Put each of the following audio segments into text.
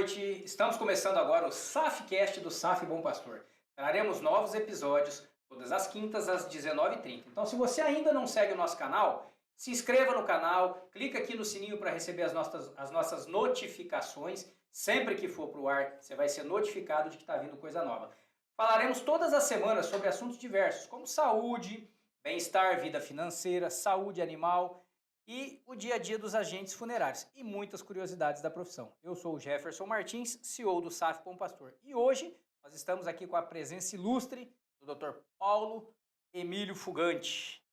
noite. Estamos começando agora o SAFcast do SAF Bom Pastor. Traremos novos episódios todas as quintas às 19h30. Então, se você ainda não segue o nosso canal, se inscreva no canal, clica aqui no sininho para receber as nossas notificações. Sempre que for para o ar, você vai ser notificado de que está vindo coisa nova. Falaremos todas as semanas sobre assuntos diversos, como saúde, bem-estar, vida financeira, saúde animal e o dia a dia dos agentes funerários e muitas curiosidades da profissão. Eu sou o Jefferson Martins, CEO do SAF Bom Pastor, e hoje nós estamos aqui com a presença ilustre do Dr. Paulo Emílio Fugante.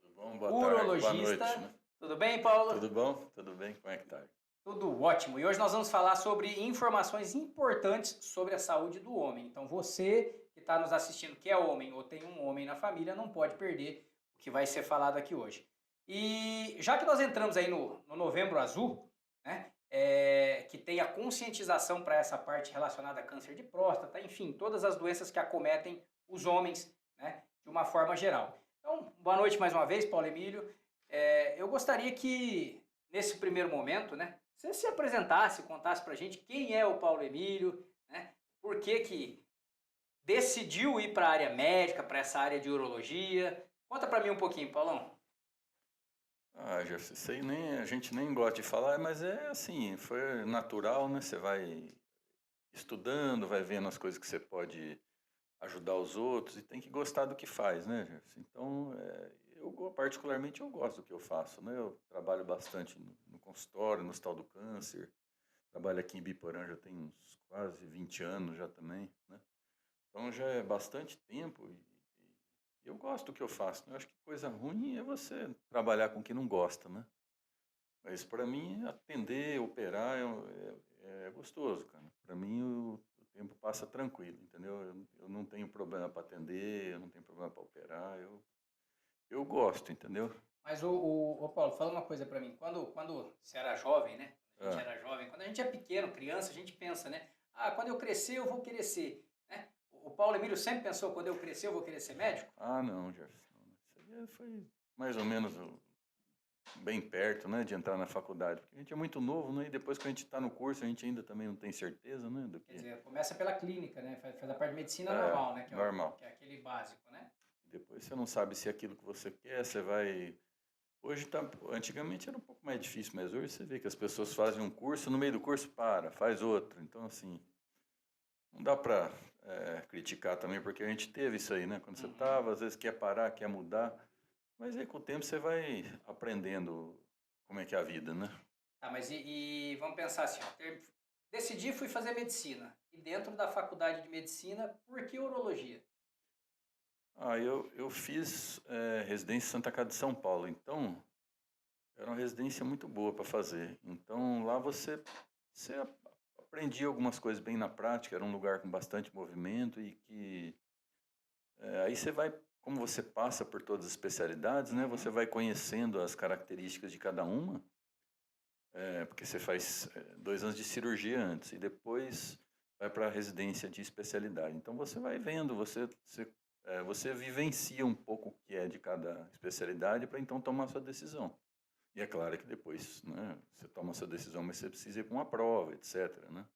Tudo bom? Boa urologista. Tarde, boa noite. Né? Tudo bem, Paulo? Tudo bom? Tudo bem? Como é que tá? Tudo ótimo. E hoje nós vamos falar sobre informações importantes sobre a saúde do homem. Então você que está nos assistindo, que é homem ou tem um homem na família, não pode perder o que vai ser falado aqui hoje. E já que nós entramos aí no Novembro Azul, né, que tem a conscientização para essa parte relacionada a câncer de próstata, enfim, todas as doenças que acometem os homens, né, de uma forma geral. Então, boa noite mais uma vez, Paulo Emílio. Eu gostaria que, nesse primeiro momento, né, você se apresentasse, contasse para a gente quem é o Paulo Emílio, né, por que decidiu ir para a área médica, para essa área de urologia. Conta para mim um pouquinho, Paulão. Jefferson, isso aí a gente nem gosta de falar, mas é assim, foi natural, né? Você vai estudando, vai vendo as coisas que você pode ajudar os outros e tem que gostar do que faz, né, Jefferson? Então, particularmente eu gosto do que eu faço, né? Eu trabalho bastante no consultório, no Hospital do Câncer, trabalho aqui em Biporã já tem uns quase 20 anos já também, né? Então já é bastante tempo e eu gosto do que eu faço. Eu acho que coisa ruim é você trabalhar com o que não gosta, né? Mas para mim, atender, operar é gostoso, cara. Para mim, o tempo passa tranquilo, entendeu? Eu não tenho problema para atender, eu não tenho problema para operar, eu gosto, entendeu? Mas, o Paulo, fala uma coisa para mim. Quando você era jovem, né? Quando a gente era jovem, quando a gente é pequeno, criança, a gente pensa, né? Ah, quando eu crescer, eu vou querer ser, né? O Paulo Emílio sempre pensou, quando eu crescer, eu vou querer ser médico? Ah, não, Jefferson. Isso aí foi mais ou menos bem perto, né, de entrar na faculdade. Porque a gente é muito novo, né? E depois que a gente está no curso, a gente ainda também não tem certeza, né? Do que... Quer dizer, começa pela clínica, né? Faz a parte de medicina normal, né? Que normal. Que é aquele básico, né? Depois você não sabe se é aquilo que você quer, você vai... Hoje antigamente era um pouco mais difícil, mas hoje você vê que as pessoas fazem um curso, no meio do curso faz outro. Então, assim, não dá para criticar também, porque a gente teve isso aí, né? Quando você estava, às vezes quer parar, quer mudar, mas aí com o tempo você vai aprendendo como é que é a vida, né? Tá, mas vamos pensar assim, ó, decidi, fui fazer medicina. E dentro da faculdade de medicina, por que urologia? Eu fiz residência em Santa Casa de São Paulo, então era uma residência muito boa para fazer. Então lá você aprendia algumas coisas bem na prática, era um lugar com bastante movimento e que aí você vai, como você passa por todas as especialidades, né, você vai conhecendo as características de cada uma, porque você faz 2 anos de cirurgia antes e depois vai para a residência de especialidade. Então você vai vendo, você vivencia um pouco o que é de cada especialidade para então tomar sua decisão. E é claro que depois, né, você toma sua decisão, mas você precisa ir para uma prova, etc, né?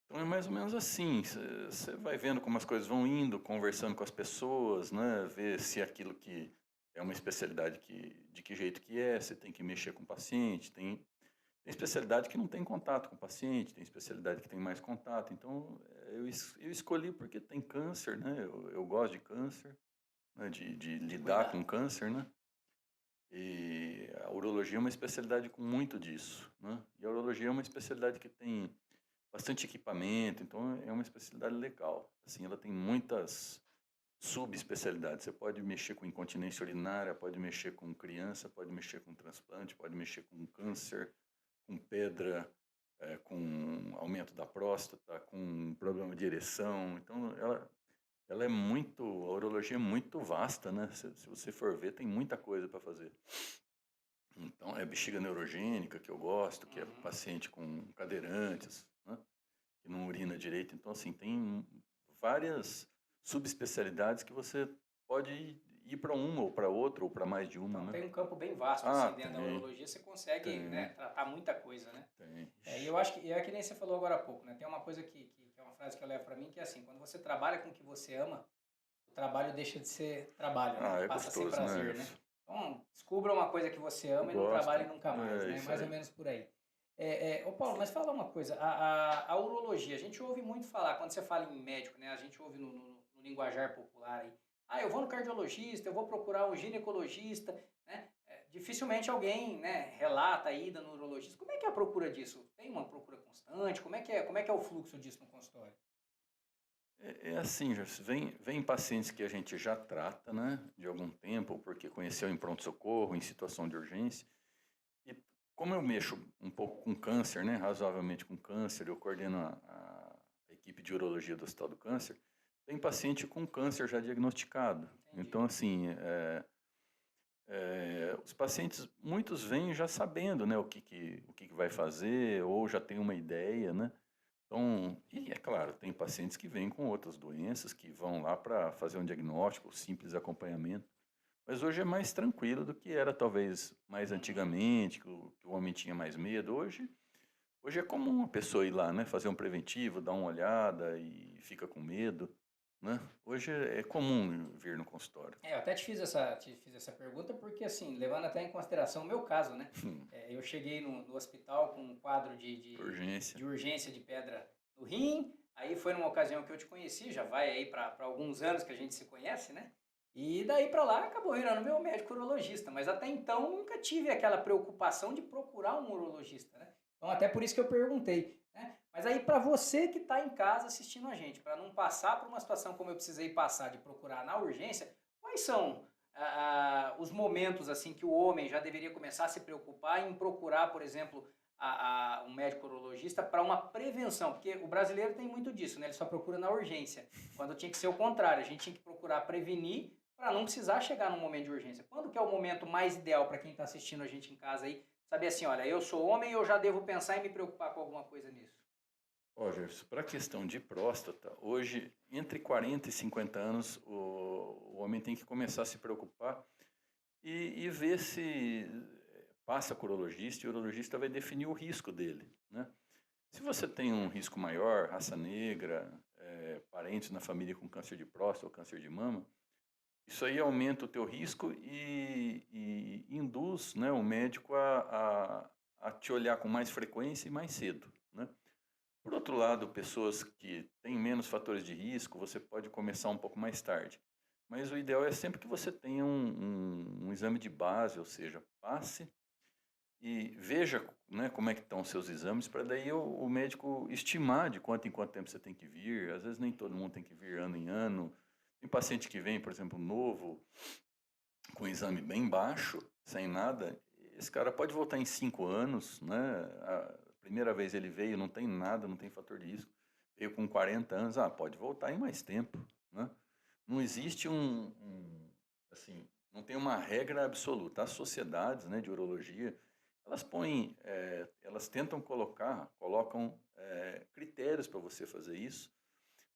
Então é mais ou menos assim, você vai vendo como as coisas vão indo, conversando com as pessoas, né, ver se aquilo que é uma especialidade de que jeito que é, você tem que mexer com o paciente, tem especialidade que não tem contato com o paciente, tem especialidade que tem mais contato. Então eu escolhi porque tem câncer, né, eu gosto de câncer, né, de lidar com câncer, né, e a urologia é uma especialidade com muito disso, né, e a urologia é uma especialidade que tem bastante equipamento, então é uma especialidade legal. Assim, ela tem muitas subespecialidades. Você pode mexer com incontinência urinária, pode mexer com criança, pode mexer com transplante, pode mexer com câncer, com pedra, com aumento da próstata, com problema de ereção. Então, ela é muito, a urologia é muito vasta, né? Se você for ver, tem muita coisa para fazer. Então, é bexiga neurogênica, que eu gosto, que é paciente com cadeirantes, né, que não urina direito. Então, assim, tem várias subespecialidades que você pode ir para uma ou para outra ou para mais de uma, Então né? tem um campo bem vasto Ah, assim dentro da tem, urologia, você consegue, tem, né, tratar muita coisa, né? tem. E eu acho que é que nem você falou agora há pouco, né? Tem uma coisa que é uma frase que eu levo para mim que é assim, quando você trabalha com o que você ama, o trabalho deixa de ser trabalho, né? Ah, é Passa a ser gostoso, né? prazer, né? Então, descubra uma coisa que você Eu ama e não gosto. trabalhe nunca mais, É né? isso Mais ou aí. menos por aí. Ô Paulo, mas fala uma coisa, a urologia, a gente ouve muito falar, quando você fala em médico, né? A gente ouve no linguajar popular aí, ah, eu vou no cardiologista, eu vou procurar um ginecologista, né? Dificilmente alguém, né, relata a ida no urologista. Como é que é a procura disso? Tem uma procura constante? Como é que é o fluxo disso no consultório? É assim, Gerson, vem pacientes que a gente já trata, né, de algum tempo, porque conheceu em pronto-socorro, em situação de urgência. E como eu mexo um pouco com câncer, né, razoavelmente com câncer, eu coordeno a equipe de urologia do Hospital do Câncer, tem paciente com câncer já diagnosticado. Entendi. Então, assim, os pacientes, muitos vêm já sabendo, né, o que vai fazer, ou já tem uma ideia, né? Então, e é claro, tem pacientes que vêm com outras doenças, que vão lá para fazer um diagnóstico, simples acompanhamento. Mas hoje é mais tranquilo do que era talvez mais Uhum. antigamente, que o homem tinha mais medo. Hoje é comum a pessoa ir lá, né, fazer um preventivo, dar uma olhada e fica com medo, né? Hoje é comum vir no consultório. Eu até te fiz essa pergunta porque, assim, levando até em consideração o meu caso, né? Eu cheguei no hospital com um quadro Urgência. de urgência de pedra no rim, aí foi numa ocasião que eu te conheci, já vai aí para alguns anos que a gente se conhece, né? E daí para lá acabou virando meu médico urologista, mas até então nunca tive aquela preocupação de procurar um urologista, né? Então até por isso que eu perguntei, né? Mas aí para você que está em casa assistindo a gente, para não passar por uma situação como eu precisei passar de procurar na urgência, quais são os momentos assim que o homem já deveria começar a se preocupar em procurar, por exemplo, um médico urologista para uma prevenção? Porque o brasileiro tem muito disso, né? Ele só procura na urgência, quando tinha que ser o contrário, a gente tinha que procurar prevenir para não precisar chegar num momento de urgência. Quando que é o momento mais ideal para quem está assistindo a gente em casa aí, saber assim, olha, eu sou homem e eu já devo pensar em me preocupar com alguma coisa nisso? Ó, Gerson, para a questão de próstata, hoje, entre 40 e 50 anos, o homem tem que começar a se preocupar e ver se passa com o urologista e o urologista vai definir o risco dele, né? Se você tem um risco maior, raça negra, parentes na família com câncer de próstata ou câncer de mama, isso aí aumenta o teu risco e induz, né, o médico a te olhar com mais frequência e mais cedo, né? Por outro lado, pessoas que têm menos fatores de risco, você pode começar um pouco mais tarde. Mas o ideal é sempre que você tenha um exame de base, ou seja, passe e veja, né, como é que estão os seus exames, para daí o médico estimar de quanto em quanto tempo você tem que vir. Às vezes nem todo mundo tem que vir ano em ano. Tem paciente que vem, por exemplo, novo, com exame bem baixo, sem nada. Esse cara pode voltar em 5 anos, né? A primeira vez ele veio, não tem nada, não tem fator de risco. Veio com 40 anos, pode voltar em mais tempo, né? Não existe assim, não tem uma regra absoluta. As sociedades, né, de urologia, elas elas tentam colocam critérios para você fazer isso,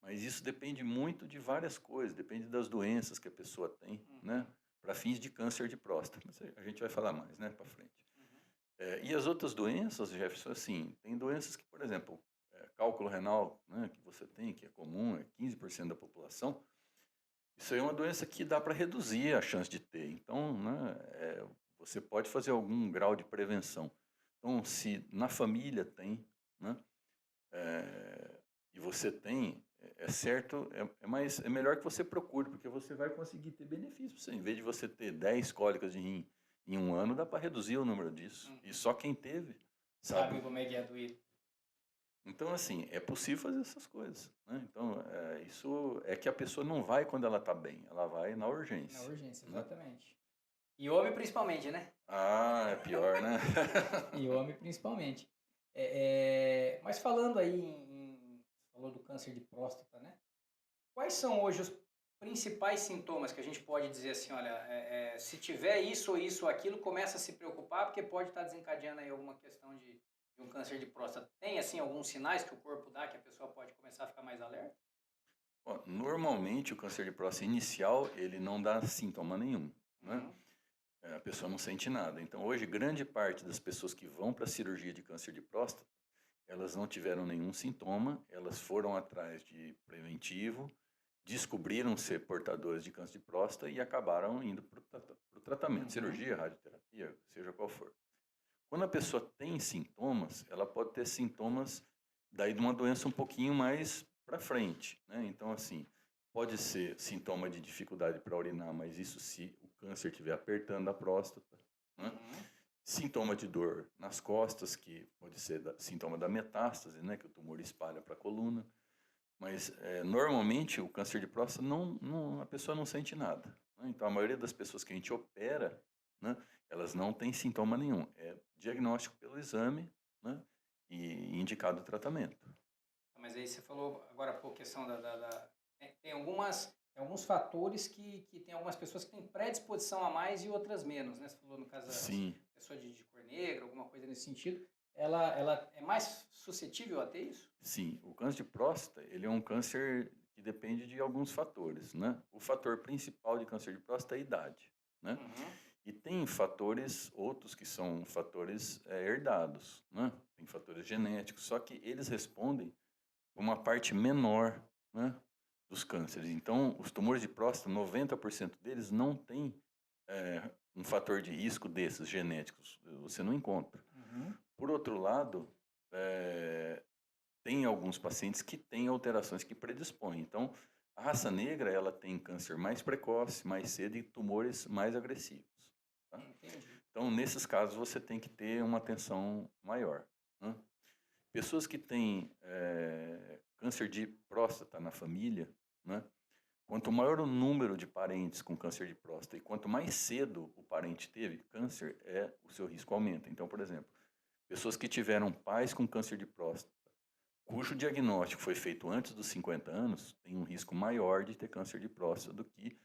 mas isso depende muito de várias coisas, depende das doenças que a pessoa tem, né, Uhum, para fins de câncer de próstata. Mas a gente vai falar mais, né, para frente. uhum. E as outras doenças, Jefferson, assim, tem doenças que, por exemplo, cálculo renal, né, que você tem, que é comum, é 15% da população. Isso aí é uma doença que dá para reduzir a chance de ter. Então, né, você pode fazer algum grau de prevenção. Então, se na família tem, né, e você tem, é certo, é melhor que você procure, porque você vai conseguir ter benefícios. Em vez de você ter 10 cólicas de rim em um ano, dá para reduzir o número disso. E Uhum. só quem teve sabe. Sabe como é que é doído? Então, assim, é possível fazer essas coisas, né? Então, isso é que a pessoa não vai quando ela está bem, ela vai na Na urgência, urgência, né? exatamente. E homem principalmente, né? Ah, é pior, né? E homem principalmente. Mas falando aí falou do câncer de próstata, né? Quais são hoje os principais sintomas que a gente pode dizer assim, olha, se tiver isso ou isso ou aquilo, começa a se preocupar porque pode estar desencadeando aí alguma questão de um câncer de próstata. Tem assim alguns sinais que o corpo dá que a pessoa pode começar a ficar mais alerta? Ó, normalmente o câncer de próstata inicial, ele não dá sintoma nenhum, né? Uhum. A pessoa não sente nada. Então, hoje, grande parte das pessoas que vão para a cirurgia de câncer de próstata, elas não tiveram nenhum sintoma, elas foram atrás de preventivo, descobriram ser portadoras de câncer de próstata e acabaram indo para o tratamento, Uhum. cirurgia, radioterapia, seja qual for. Quando a pessoa tem sintomas, ela pode ter sintomas daí de uma doença um pouquinho mais para frente, né? Então, assim, pode ser sintoma de dificuldade para urinar, mas isso se o câncer estiver apertando a próstata, né? Uhum. Sintoma de dor nas costas, que pode ser sintoma da metástase, né? Que o tumor espalha para a coluna. Mas normalmente o câncer de próstata a pessoa não sente nada, né? Então a maioria das pessoas que a gente opera, né, elas não têm sintoma nenhum. É diagnóstico pelo exame, né, e indicado o tratamento. Mas aí você falou agora há pouco questão tem alguns fatores que tem algumas pessoas que têm predisposição a mais e outras menos, né? Você falou no caso da Sim, pessoa de cor negra, alguma coisa nesse sentido. Ela é mais suscetível a ter isso? sim. O câncer de próstata, ele é um câncer que depende de alguns fatores, né? O fator principal de câncer de próstata é a idade, né? Uhum. E tem fatores outros que são fatores herdados, né? Tem fatores genéticos, só que eles respondem uma parte menor, né, dos cânceres. Então, os tumores de próstata, 90% deles não tem um fator de risco desses genéticos. Você não encontra. Uhum. Por outro lado, tem alguns pacientes que têm alterações que predispõem. Então, a raça negra, ela tem câncer mais precoce, mais cedo e tumores mais agressivos. Tá? Entendi. Então, nesses casos, você tem que ter uma atenção maior, né? Pessoas que têm câncer de próstata na família, né? Quanto maior o número de parentes com câncer de próstata e quanto mais cedo o parente teve câncer, o seu risco aumenta. Então, por exemplo, pessoas que tiveram pais com câncer de próstata, cujo diagnóstico foi feito antes dos 50 anos, têm um risco maior de ter câncer de próstata do que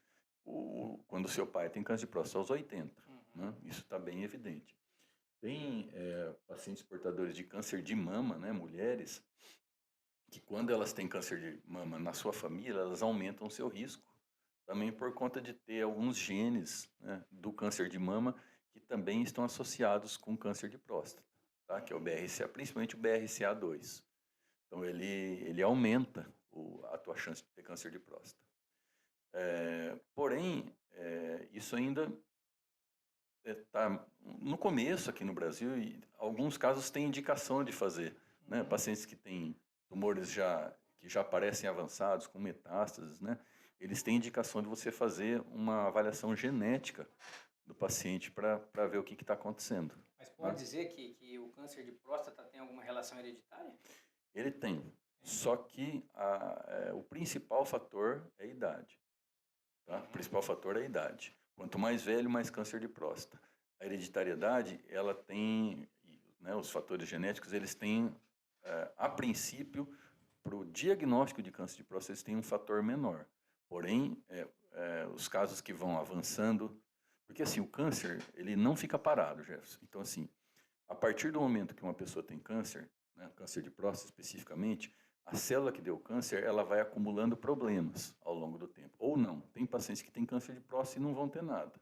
quando o seu pai tem câncer de próstata aos 80. Uhum. Né? Isso está bem evidente. Tem pacientes portadores de câncer de mama, né, mulheres, que quando elas têm câncer de mama na sua família, elas aumentam o seu risco, também por conta de ter alguns genes, né, do câncer de mama que também estão associados com câncer de próstata, tá? Que é o BRCA, principalmente o BRCA2. Então ele aumenta a tua chance de ter câncer de próstata. Porém, isso ainda está no começo aqui no Brasil e alguns casos têm indicação de fazer, né? Uhum. Pacientes que têm tumores que já parecem avançados, com metástases, né? Eles têm indicação de você fazer uma avaliação genética do paciente para ver o que está acontecendo, Mas pode né? dizer que o câncer de próstata tem alguma relação hereditária? Ele tem, Tem. só que o principal fator é a idade. Tá? O Uhum. principal fator é a idade. Quanto mais velho, mais câncer de próstata. A hereditariedade, ela tem, né, os fatores genéticos, eles têm, a princípio, para o diagnóstico de câncer de próstata, eles têm um fator menor. Porém, os casos que vão avançando, porque assim, o câncer, ele não fica parado, Jefferson. Então, assim, a partir do momento que uma pessoa tem câncer, né, câncer de próstata especificamente, a célula que deu câncer, ela vai acumulando problemas ao longo do tempo. Ou não. Tem pacientes que têm câncer de próstata e não vão ter nada.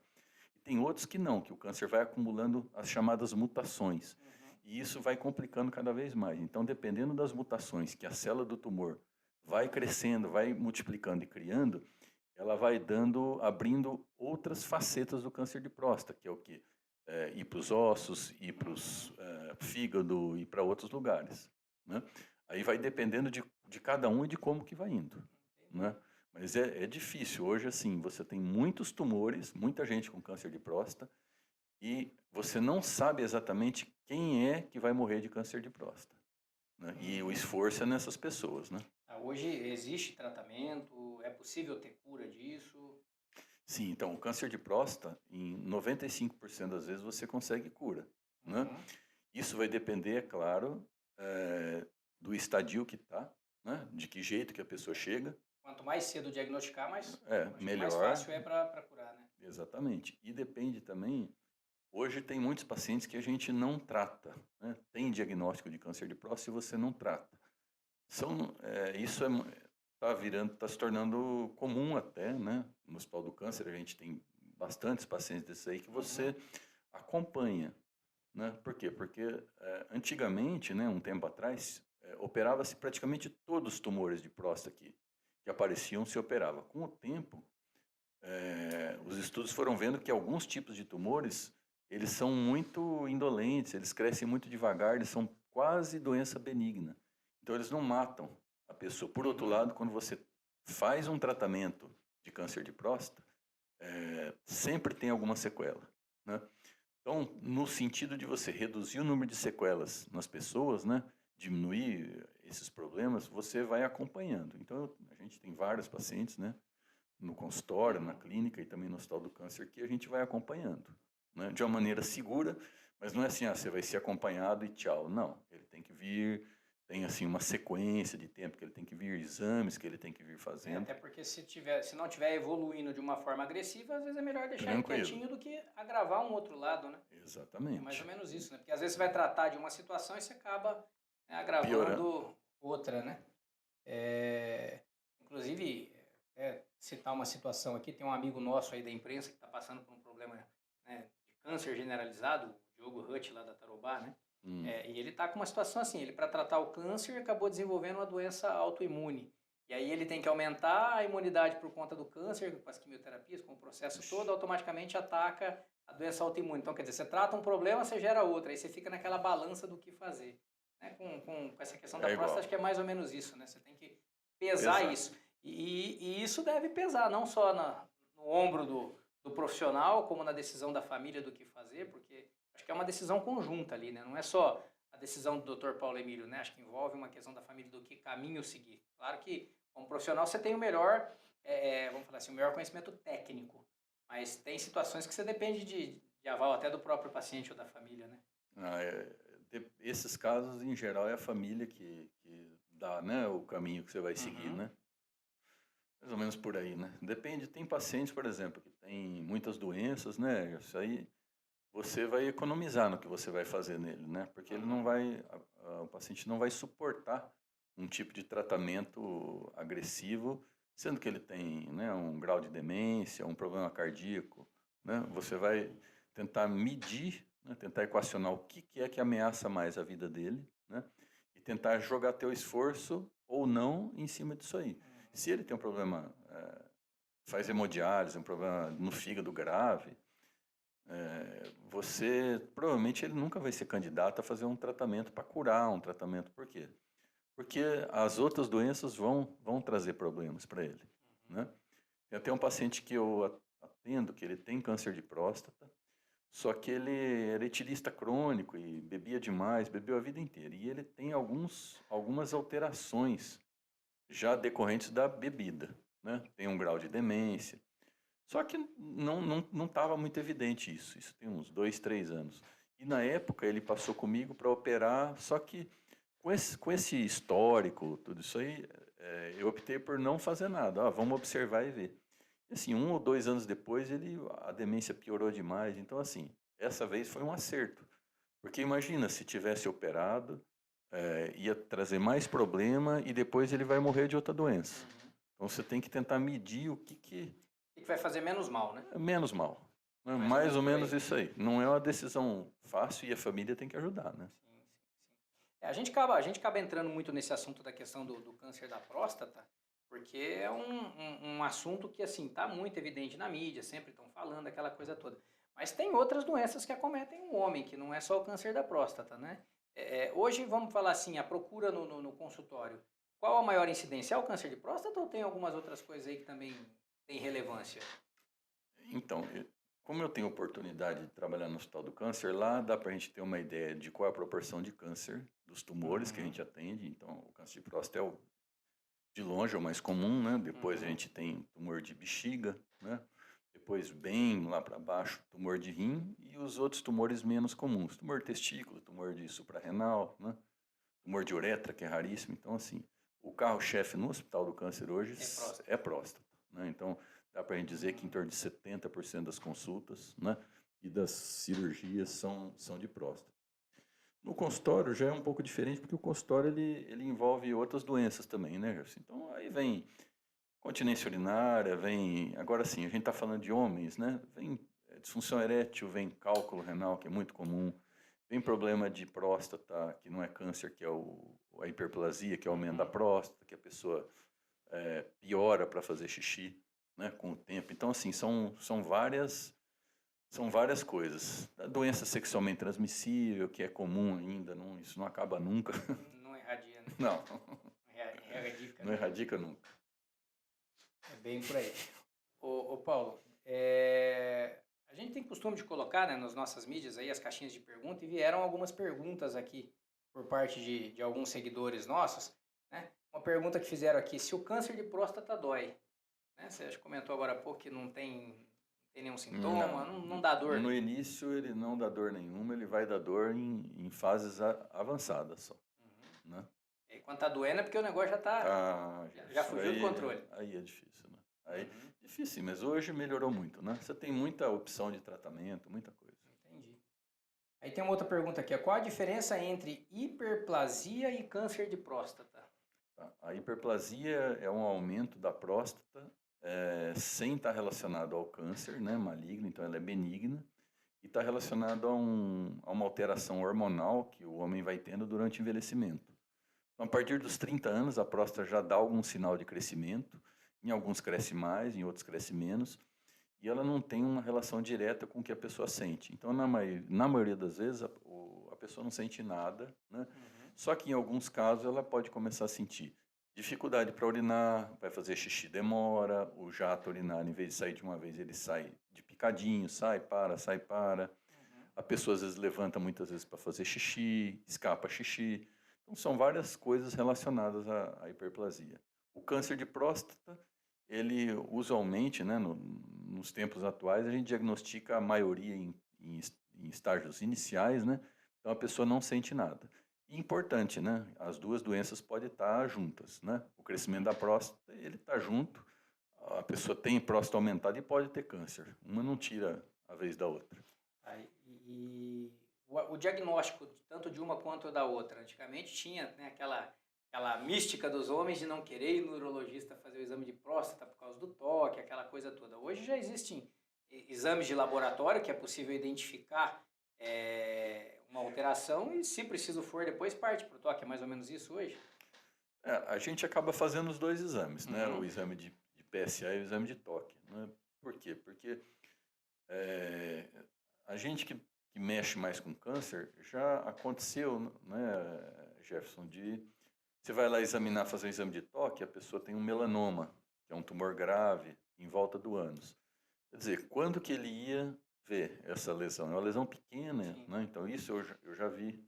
E tem outros que não, que o câncer vai acumulando as chamadas mutações. Uhum. E isso vai complicando cada vez mais. Então, dependendo das mutações que a célula do tumor vai crescendo, vai multiplicando e criando, ela vai abrindo outras facetas do câncer de próstata, que é o quê? Ir para os ossos, ir para o Uhum. fígado, ir para outros lugares, né? Aí vai dependendo de cada um e de como que vai indo, Entendi. né? Mas é difícil. Hoje, assim, você tem muitos tumores, muita gente com câncer de próstata, e você não sabe exatamente quem é que vai morrer de câncer de próstata, né? E o Uhum. esforço é nessas pessoas, né? Hoje existe tratamento? É possível ter cura disso? Sim, então o câncer de próstata, em 95% das vezes você consegue cura, né? Uhum. Isso vai depender, é claro, do estadio que está, né? De que jeito que a pessoa chega. Quanto mais cedo diagnosticar, acho que mais Melhor, fácil é para curar, né? exatamente. E depende também, hoje tem muitos pacientes que a gente não trata, né? Tem diagnóstico de câncer de próstata e você não trata. Isso tá se tornando comum até, né? No Hospital do Câncer a gente tem bastantes pacientes desses aí que você acompanha, né? Por quê? Porque antigamente, né, um tempo atrás, operava-se praticamente todos os tumores de próstata que apareciam se operava. Com o tempo, os estudos foram vendo que alguns tipos de tumores, eles são muito indolentes, eles crescem muito devagar, eles são quase doença benigna. Então eles não matam a pessoa. Por outro lado, quando você faz um tratamento de câncer de próstata, sempre tem alguma sequela, né? Então, no sentido de você reduzir o número de sequelas nas pessoas, né, diminuir esses problemas, você vai acompanhando. Então, a gente tem vários pacientes, né, no consultório, na clínica e também no Hospital do Câncer que a gente vai acompanhando, né, de uma maneira segura, mas não é assim, você vai ser acompanhado e tchau. Não, ele tem que vir, tem assim uma sequência de tempo que ele tem que vir, exames que ele tem que vir fazendo. Até porque se não estiver evoluindo de uma forma agressiva, às vezes é melhor deixar ele Tranquilo. quietinho do que agravar um outro lado, né? Exatamente. É mais ou menos isso, né? Porque às vezes você vai tratar de uma situação e você acaba, né, agravando Piorando. outra, né? Inclusive, citar uma situação aqui, tem um amigo nosso aí da imprensa que está passando por um problema, né, de câncer generalizado, o Diogo Hutt lá da Tarobá, né? E ele está com uma situação assim, ele para tratar o câncer acabou desenvolvendo uma doença autoimune. E aí ele tem que aumentar a imunidade por conta do câncer, com as quimioterapias, com o processo todo, automaticamente ataca a doença autoimune. Então, quer dizer, você trata um problema, você gera outro, aí você fica naquela balança do que fazer. Né? Com essa questão da próstata, acho que é mais ou menos isso, né? Você tem que pesar isso. E isso deve pesar, não só no ombro do profissional, como na decisão da família do que fazer, porque acho que é uma decisão conjunta ali, né? Não é só a decisão do Dr. Paulo Emílio, né? Acho que envolve uma questão da família do que caminho seguir. Claro que, como profissional, você tem o melhor, vamos falar assim, o melhor conhecimento técnico, mas tem situações que você depende de aval até do próprio paciente ou da família, né? Esses casos, em geral, é a família que dá, né, o caminho que você vai seguir, né? Mais ou menos por aí, né? Depende, tem pacientes, por exemplo, que tem muitas doenças, né? Isso aí você vai economizar no que você vai fazer nele, né? Porque ele não vai, o paciente não vai suportar um tipo de tratamento agressivo, sendo que ele tem, né, um grau de demência, um problema cardíaco, né? Você vai tentar medir, né, tentar equacionar o que é que ameaça mais a vida dele, né? E tentar jogar teu esforço ou não em cima disso aí. Se ele tem um problema, faz hemodiálise, um problema no fígado grave, você provavelmente ele nunca vai ser candidato a fazer um tratamento para curar um tratamento. Por quê? Porque as outras doenças vão trazer problemas para ele, né? Tem até um paciente que eu atendo que ele tem câncer de próstata, só que ele era etilista crônico e bebia demais, bebeu a vida inteira. E ele tem algumas alterações já decorrentes da bebida, né? Tem um grau de demência. Só que não estava muito evidente isso. Isso tem uns 2, 3 anos. E na época ele passou comigo para operar, só que com esse histórico, tudo isso aí, eu optei por não fazer nada. Vamos observar e ver. E assim, 1 ou 2 anos depois, a demência piorou demais. Então, assim, essa vez foi um acerto. Porque imagina, se tivesse operado, ia trazer mais problema e depois ele vai morrer de outra doença. Então, você tem que tentar medir o que vai fazer menos mal, né? Menos mal. Né? Mais ou menos isso aí. Não é uma decisão fácil e a família tem que ajudar, né? Sim. A gente acaba entrando muito nesse assunto da questão do câncer da próstata, porque é um assunto que, assim, está muito evidente na mídia, sempre estão falando, aquela coisa toda. Mas tem outras doenças que acometem o homem, que não é só o câncer da próstata, né? Hoje, vamos falar assim, a procura no consultório, qual a maior incidência? É o câncer de próstata ou tem algumas outras coisas aí que também têm relevância? Então, como eu tenho oportunidade de trabalhar no Hospital do Câncer, lá dá para a gente ter uma ideia de qual é a proporção de câncer dos tumores que a gente atende. Então, o câncer de próstata de longe é o mais comum, né? Depois a gente tem tumor de bexiga, né? Depois, bem lá para baixo, tumor de rim e os outros tumores menos comuns. Tumor de testículo, tumor de suprarrenal, né? Tumor de uretra, que é raríssimo. Então, assim, o carro-chefe no Hospital do Câncer hoje é próstata, né? Então, dá para a gente dizer que em torno de 70% das consultas, né, e das cirurgias são de próstata. No consultório já é um pouco diferente, porque o consultório ele envolve outras doenças também, né, Gerson? Então aí vem continência urinária, vem. Agora sim, a gente está falando de homens, né? Vem disfunção erétil, vem cálculo renal, que é muito comum, vem problema de próstata, que não é câncer, que é a hiperplasia, que é o aumento da próstata, que a pessoa piora para fazer xixi, né, com o tempo. Então, assim, são várias coisas. A doença sexualmente transmissível, que é comum ainda, não, isso não acaba nunca. Não irradia, né? Não, Erradica, não né? erradica nunca. É bem por aí. Ô Paulo, a gente tem costume de colocar, né, nas nossas mídias aí as caixinhas de pergunta e vieram algumas perguntas aqui por parte de alguns seguidores nossos, né? Uma pergunta que fizeram aqui, se o câncer de próstata dói, né? Você já comentou agora há pouco que não tem nenhum sintoma, não dá dor. No início ele não dá dor nenhuma, ele vai dar dor em fases avançadas só. Né? E quando tá doendo é porque o negócio já fugiu do controle. Aí é difícil, né? Aí, difícil sim, mas hoje melhorou muito, né? Você tem muita opção de tratamento, muita coisa. Entendi. Aí tem uma outra pergunta aqui, qual a diferença entre hiperplasia e câncer de próstata? Tá? A hiperplasia é um aumento da próstata sem estar relacionado ao câncer, né, maligno, então ela é benigna, e está relacionado a uma alteração hormonal que o homem vai tendo durante o envelhecimento. Então, a partir dos 30 anos, a próstata já dá algum sinal de crescimento, em alguns cresce mais, em outros cresce menos, e ela não tem uma relação direta com o que a pessoa sente. Então, na maioria das vezes, a pessoa não sente nada, né? Só que em alguns casos ela pode começar a sentir dificuldade para urinar, vai fazer xixi demora, o jato urinário, em vez de sair de uma vez, ele sai de picadinho, sai, para, sai, para. A pessoa às vezes levanta muitas vezes para fazer xixi, escapa xixi. Então são várias coisas relacionadas à hiperplasia. O câncer de próstata, ele usualmente, né, nos tempos atuais, a gente diagnostica a maioria em estágios iniciais, né? Então a pessoa não sente nada. E importante, né? As duas doenças podem estar juntas, né? O crescimento da próstata, ele está junto. A pessoa tem próstata aumentada e pode ter câncer. Uma não tira a vez da outra. E o diagnóstico, tanto de uma quanto da outra, antigamente tinha, né, aquela mística dos homens de não querer ir no urologista fazer o exame de próstata por causa do toque, aquela coisa toda. Hoje já existem exames de laboratório que é possível identificar uma alteração e, se preciso for, depois parte para o toque. É mais ou menos isso hoje? A gente acaba fazendo os dois exames, né? O exame de PSA e o exame de toque. Né? Por quê? Porque a gente que mexe mais com câncer, já aconteceu, né, Jefferson, você vai lá examinar, fazer um exame de toque, a pessoa tem um melanoma, que é um tumor grave, em volta do ânus. Quer dizer, quando que ele ia ver essa lesão? É uma lesão pequena, né? Então isso eu já vi.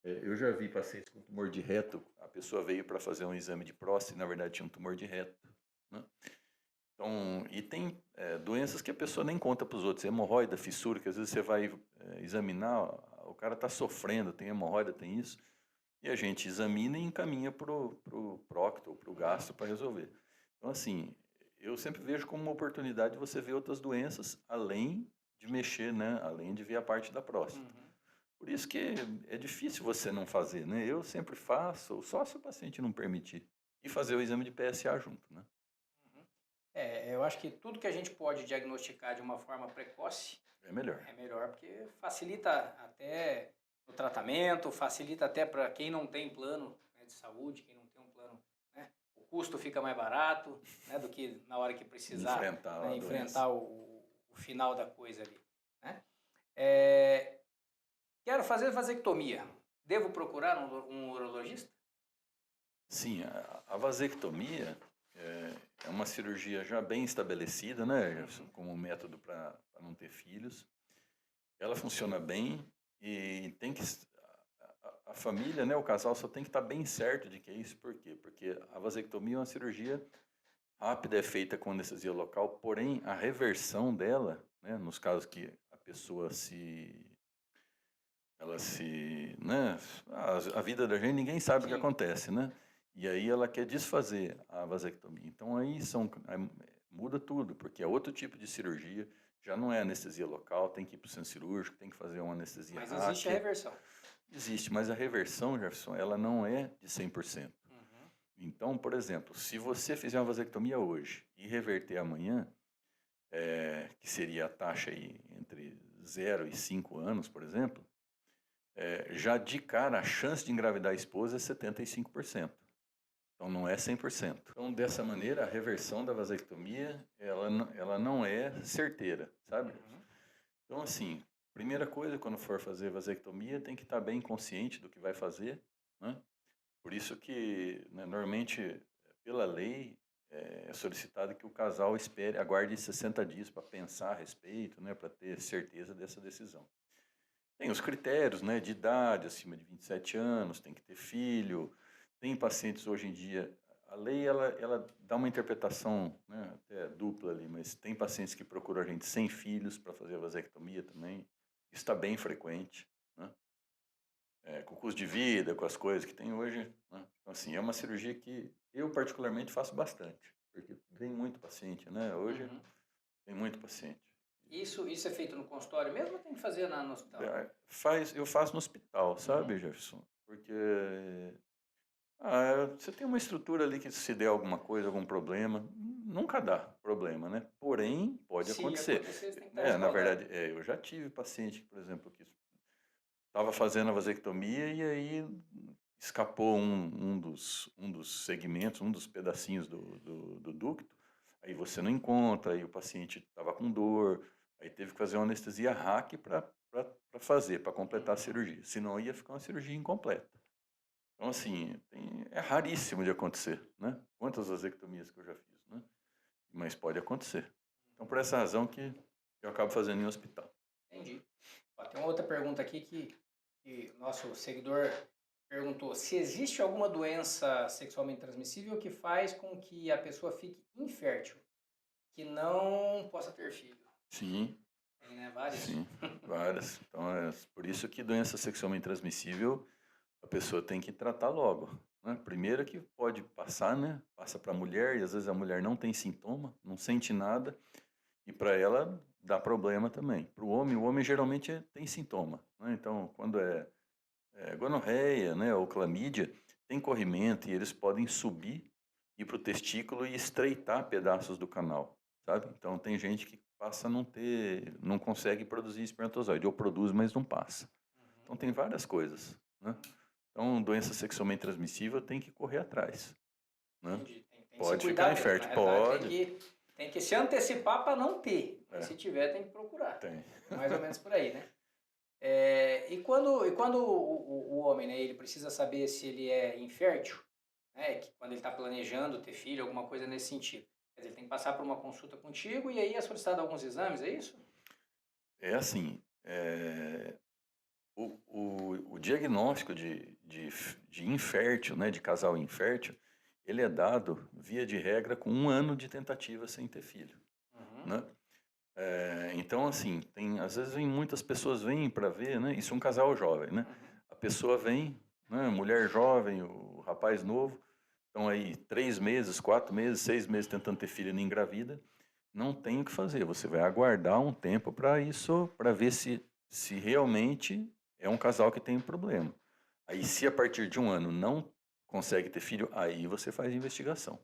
Eu já vi pacientes com tumor de reto, a pessoa veio para fazer um exame de próstata e na verdade tinha um tumor de reto. Né? Então, e tem doenças que a pessoa nem conta para os outros, hemorroida, fissura, que às vezes você vai examinar, o cara está sofrendo, tem hemorroida, tem isso, e a gente examina e encaminha para o prócto ou para o gastro para resolver. Então, assim, eu sempre vejo como uma oportunidade de você ver outras doenças, além de mexer, né? Além de ver a parte da próstata. Por isso que é difícil você não fazer, né? Eu sempre faço, só se o paciente não permitir. E fazer o exame de PSA junto, né? Eu acho que tudo que a gente pode diagnosticar de uma forma precoce é melhor. É melhor, porque facilita até o tratamento, facilita até para quem não tem plano, né, de saúde, quem não tem um plano, né? O custo fica mais barato, né, do que na hora que precisar enfrentar o final da coisa ali. Né? Quero fazer vasectomia. Devo procurar um urologista? Sim, a vasectomia é uma cirurgia já bem estabelecida, né, como método para não ter filhos. Ela funciona bem e tem que a família, né, o casal só tem que estar bem certo de que é isso. Por quê? Porque a vasectomia é uma cirurgia rápida, é feita com anestesia local, porém a reversão dela, né, nos casos que a pessoa né, a vida da gente ninguém sabe o que acontece, né? E aí ela quer desfazer a vasectomia. Então aí muda tudo, porque é outro tipo de cirurgia, Já não é anestesia local, tem que ir para o centro cirúrgico, tem que fazer uma anestesia Mas RAC. existe a reversão. Existe, mas a reversão, Jefferson, ela não é de 100%. Uhum. Então, por exemplo, se você fizer uma vasectomia hoje e reverter amanhã, que seria a taxa aí entre 0 e 5 anos, por exemplo, já de cara a chance de engravidar a esposa é 75%. Então não é 100%. Então, dessa maneira, a reversão da vasectomia, ela não é certeira, sabe? Uhum. Então, assim, primeira coisa, quando for fazer vasectomia, tem que estar bem consciente do que vai fazer, né? Por isso que, né, normalmente, pela lei, é solicitado que o casal aguarde 60 dias para pensar a respeito, né, para ter certeza dessa decisão. Tem os critérios, né, de idade, acima de 27 anos, tem que ter filho. Tem pacientes hoje em dia, a lei ela dá uma interpretação, né, até dupla ali, mas tem pacientes que procuram a gente sem filhos para fazer a vasectomia também. Isso está bem frequente, né? Com o custo de vida, com as coisas que tem hoje, né? Então, assim, é uma cirurgia que eu particularmente faço bastante, porque vem muito paciente, né? Hoje Uhum. tem muito paciente. Isso é feito no consultório mesmo ou tem que fazer no hospital? Eu faço no hospital, sabe, Uhum. Jefferson? Porque você tem uma estrutura ali que se der alguma coisa, algum problema, nunca dá problema, né? Porém, pode Se acontecer. acontecer, você tem que estar Na respaldado. verdade, eu já tive paciente, por exemplo, que estava fazendo a vasectomia e aí escapou um dos segmentos, um dos pedacinhos do ducto, aí você não encontra, aí o paciente estava com dor, aí teve que fazer uma anestesia RAC para fazer, para completar a Uhum. cirurgia, senão ia ficar uma cirurgia incompleta. Então, assim, é raríssimo de acontecer, né? Quantas vasectomias que eu já fiz, né? Mas pode acontecer. Então, por essa razão que eu acabo fazendo em hospital. Entendi. Ó, tem uma outra pergunta aqui que o nosso seguidor perguntou: se existe alguma doença sexualmente transmissível que faz com que a pessoa fique infértil, que não possa ter filho? Sim, Tem, né? Várias. sim, várias. Então, é por isso que doença sexualmente transmissível a pessoa tem que tratar logo, né? Primeiro que pode passar, né? Passa para a mulher e às vezes a mulher não tem sintoma, não sente nada e para ela dá problema também. Para o homem geralmente tem sintoma, né? Então, quando é gonorreia, né, ou clamídia, tem corrimento e eles podem subir, ir para o testículo e estreitar pedaços do canal, sabe? Então tem gente que passa a não consegue produzir espermatozoide, ou produz, mas não passa. Uhum. Então tem várias coisas, né? Então doença sexualmente transmissível tem que correr atrás, né? Entendi. Tem que se Pode cuidar ficar mesmo. Na infértil, realidade, pode. tem que se antecipar para não ter. Mas É, se tiver, tem que procurar. tem. É mais ou menos por aí, né? E quando o homem, né, ele precisa saber se ele é infértil, né, que quando ele está planejando ter filho, alguma coisa nesse sentido. Quer dizer, ele tem que passar por uma consulta contigo e aí é solicitado alguns exames, é isso? É assim, o diagnóstico de infértil, né, de casal infértil, ele é dado, via de regra, com 1 ano de tentativa sem ter filho, Uhum. né? Então, assim, às vezes muitas pessoas vêm para ver, né? Isso é um casal jovem, né? Uhum. A pessoa vem, né? Mulher jovem, o rapaz novo, estão aí 3 meses, 4 meses, 6 meses tentando ter filho e não engravida. Não tem o que fazer. Você vai aguardar um tempo para isso, para ver se realmente é um casal que tem problema. Aí, se a partir de 1 ano não consegue ter filho, aí você faz investigação,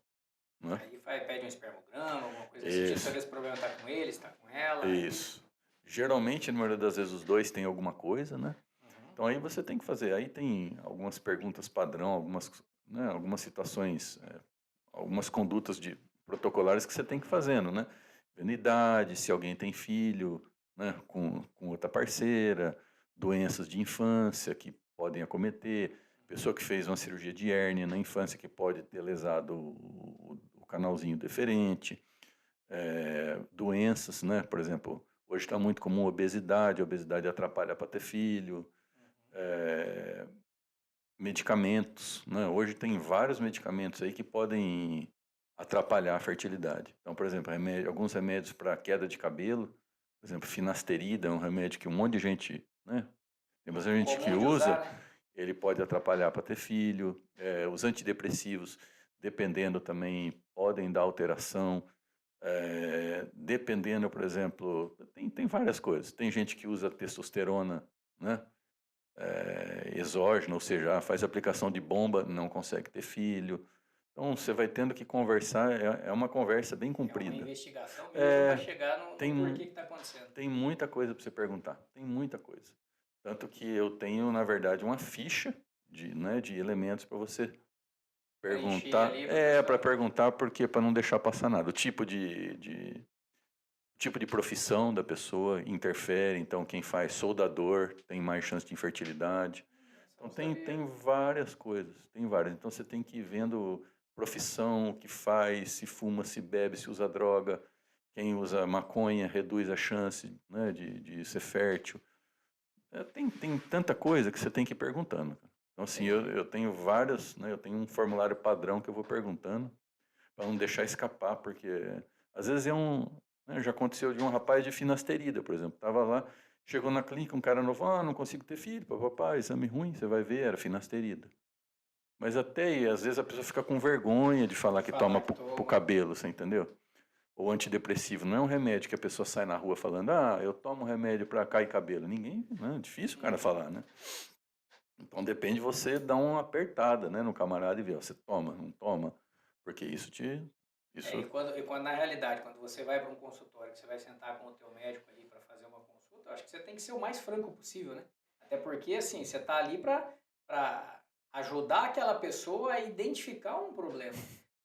né? Aí pede um espermograma, alguma coisa nesse sentido, para Isso, ver se o problema está com ele, se está com ela, é isso? isso. Geralmente, na maioria das vezes, os dois têm alguma coisa, né? Uhum. Então, aí você tem que fazer. Aí tem algumas perguntas padrão, algumas situações, algumas condutas protocolares que você tem que ir fazendo, né? Vendo idade, se alguém tem filho, né, com outra parceira, doenças de infância que podem acometer, pessoa que fez uma cirurgia de hérnia na infância que pode ter lesado o canalzinho deferente, doenças, né? Por exemplo, hoje está muito comum a obesidade atrapalha para ter filho, é, medicamentos, né? Hoje tem vários medicamentos aí que podem atrapalhar a fertilidade. Então, por exemplo, alguns remédios para queda de cabelo, por exemplo, finasterida é um remédio que um monte de gente, né? Tem bastante gente que Comum de usar, usa, né? ele pode atrapalhar para ter filho. Os antidepressivos, dependendo também, podem dar alteração. Dependendo, por exemplo, tem várias coisas. Tem gente que usa testosterona, né? Exógena, ou seja, faz aplicação de bomba, não consegue ter filho. Então você vai tendo que conversar, é uma conversa bem É uma comprida. investigação mesmo para chegar no Tem, porquê que está acontecendo. tem muita coisa para você perguntar, tem muita coisa. Tanto que eu tenho, na verdade, uma ficha de elementos para você Preencher perguntar. ali Para perguntar porque para não deixar passar nada. O tipo de profissão da pessoa interfere, então quem faz soldador tem mais chance de infertilidade. Então tem várias coisas, tem várias. Então você tem que ir vendo profissão, o que faz, se fuma, se bebe, se usa droga. Quem usa maconha reduz a chance, né, de ser fértil. Tem tanta coisa que você tem que ir perguntando. Então assim, eu tenho várias, né, eu tenho um formulário padrão que eu vou perguntando para não deixar escapar, porque às vezes né, já aconteceu de um rapaz de finasterida, por exemplo, estava lá, chegou na clínica, um cara novo, não consigo ter filho, papapá, exame ruim, você vai ver, era finasterida. Mas até aí, às vezes a pessoa fica com vergonha de falar que toma pro cabelo, você entendeu? Ou antidepressivo, não é um remédio que a pessoa sai na rua falando, eu tomo remédio para cair cabelo. Ninguém, né? É difícil o cara falar, né? Então depende de você dar uma apertada, né, no camarada e ver, você toma, não toma, porque isso E quando na realidade, quando você vai para um consultório, que você vai sentar com o teu médico ali para fazer uma consulta, eu acho que você tem que ser o mais franco possível, né? Até porque, assim, você está ali para ajudar aquela pessoa a identificar um problema.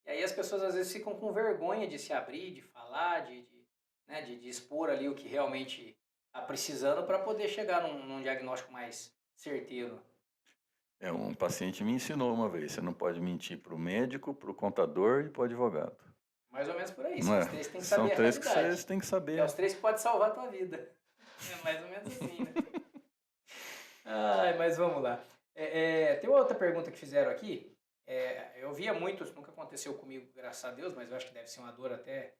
E aí as pessoas às vezes ficam com vergonha de se abrir, de falar, né, de expor ali o que realmente está precisando para poder chegar num diagnóstico mais certeiro. Um paciente me ensinou uma vez, você não pode mentir para o médico, para o contador e para o advogado. Mais ou menos por aí, Não são é? os três que tem que São saber a três que realidade. vocês têm que É saber. os três que podem salvar a tua vida. É mais ou menos assim, né? Ai, mas vamos lá. Tem uma outra pergunta que fizeram aqui. Eu via muito, nunca aconteceu comigo, graças a Deus, mas eu acho que deve ser uma dor até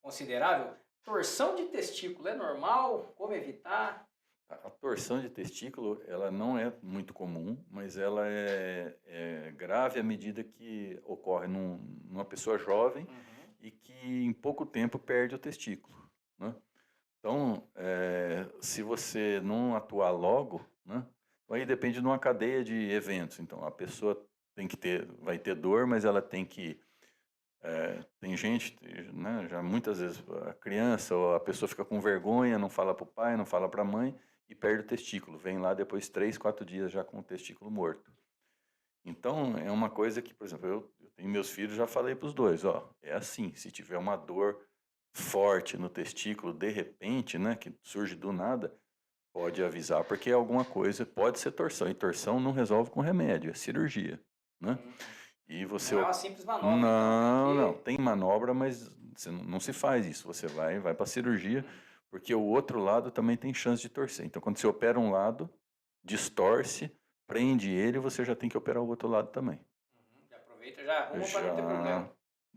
considerável. Torção de testículo é normal? Como evitar? A torção de testículo, ela não é muito comum, mas ela é grave à medida que ocorre numa pessoa jovem e que em pouco tempo perde o testículo, né? Então, se você não atuar logo, né, aí depende de uma cadeia de eventos. Então, a pessoa vai ter dor, mas ela tem que tem gente, né, já muitas vezes a criança ou a pessoa fica com vergonha, não fala para o pai, não fala para a mãe e perde o testículo. Vem lá depois 3, 4 dias já com o testículo morto. Então, é uma coisa que, por exemplo, eu tenho meus filhos, já falei para os dois, é assim, se tiver uma dor forte no testículo, de repente, né, que surge do nada, pode avisar, porque é alguma coisa, pode ser torção, e torção não resolve com remédio, é cirurgia, né? E você... Não é uma simples manobra, então. Não, tem manobra, mas não se faz isso, você vai para a cirurgia, porque o outro lado também tem chance de torcer. Então, quando você opera um lado, distorce, prende ele, você já tem que operar o outro lado também. Já aproveita, já arruma para não ter problema.